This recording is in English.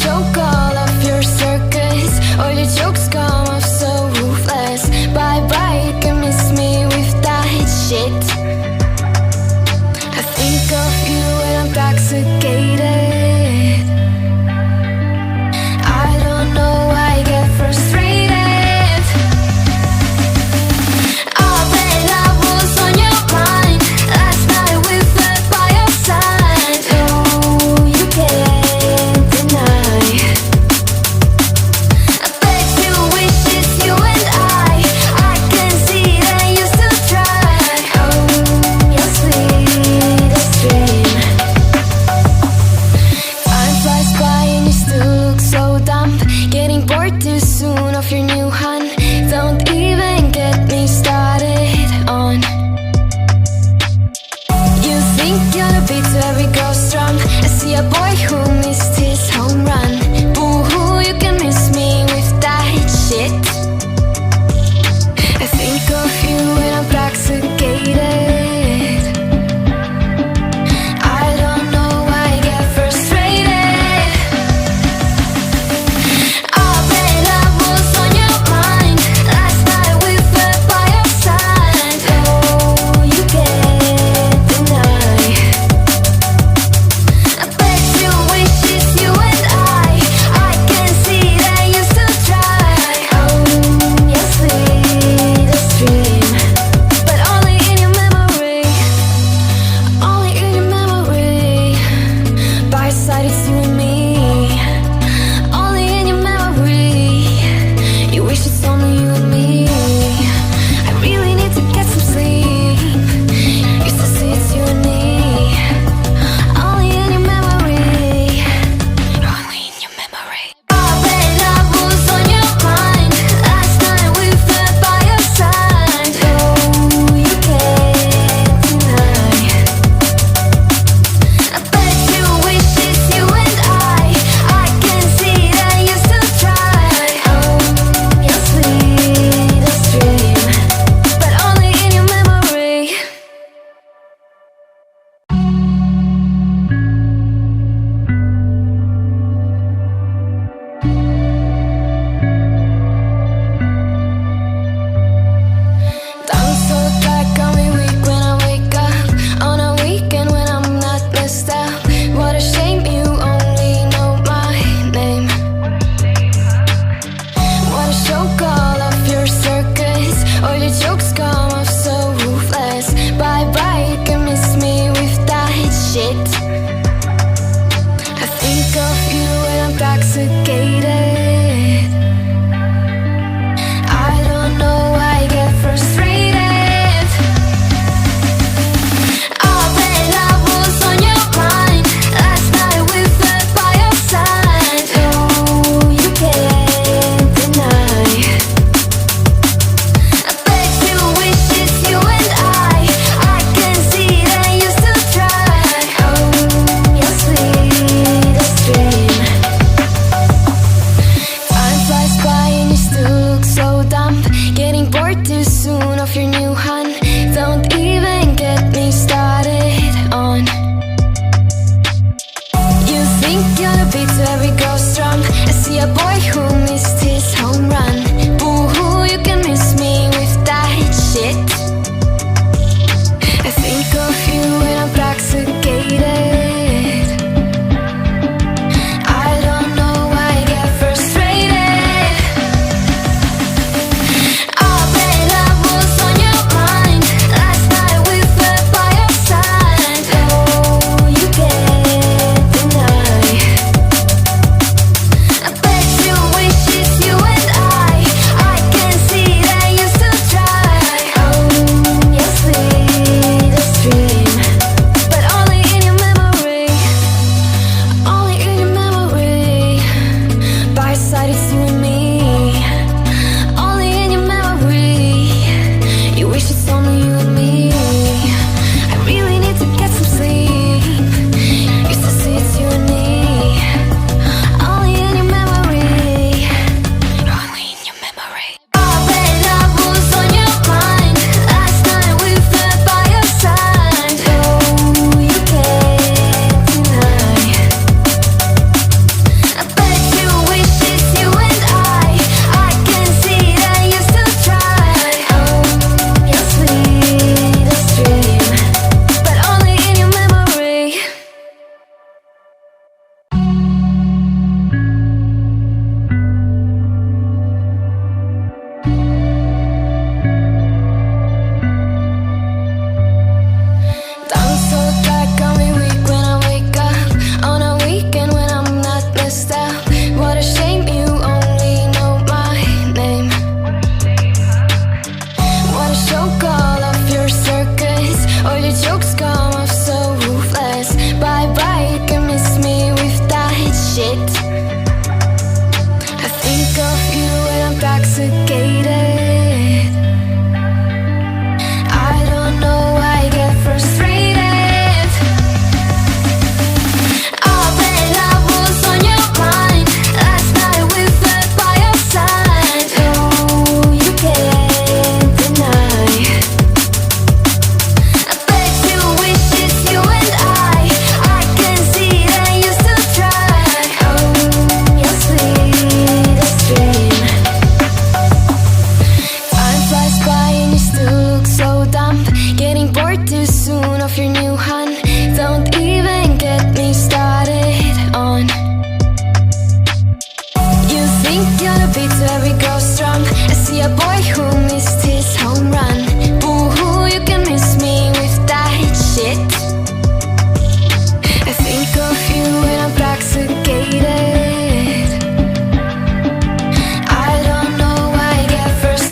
choke all of your circus. All your jokes come off so ruthless. Bye bye, you can miss me with that shit. I think of you when I'm intoxicated. I don't know why I get frustrated. Oh, bet I was on your mind last night with the by your side. Oh, you can't deny. I bet you wish it's you and I can see that you still try. Oh, your sweetest dream. Time flies by and you still look so dumb. Getting bored too soon of your new hun. Don't even get me started on. You think you're the beat to every girl's drum. I see a boy who missed his home run. Boo-hoo, you can miss me with that shit. I think of you when I'm intoxicated. I don't know why I get frustrated. Oh, bet I was on your mind last night with the by your side. Oh, you can't deny. I bet you wish it's you and I can see that you still try. Oh, your sweetest dream. But only in your memory. Only in your memory. By your side it's you and me. Only in your memory. You wish it's only you and me. I really need to get some sleep. Used to say it's you and me. Only in your memory. Only in your memory. Oh, bet I was on your mind last night with the by your side. Oh, you can't deny. I bet you wish it's you and I can see that you still try. Oh, your sweetest dream. But only in your memory. Don't so like on me weak when I wake up on a weekend when I'm not messed up. What a shame you only know my name. What a choke all of your circus. All your jokes come off so ruthless. Bye bye, you can miss me with that shit. I think of you when I'm intoxicated. I don't know why I get frustrated. Oh, bet I was on your mind last night with the by your side. Oh, you can't deny. I bet you wish it's you and I can see that you still try. Oh, your sweetest dream. Time flies by and you still look so dumb. Getting bored too soon of your new hun. Don't even get me started on. You think you're the beat to every girl's drum. I see a boy who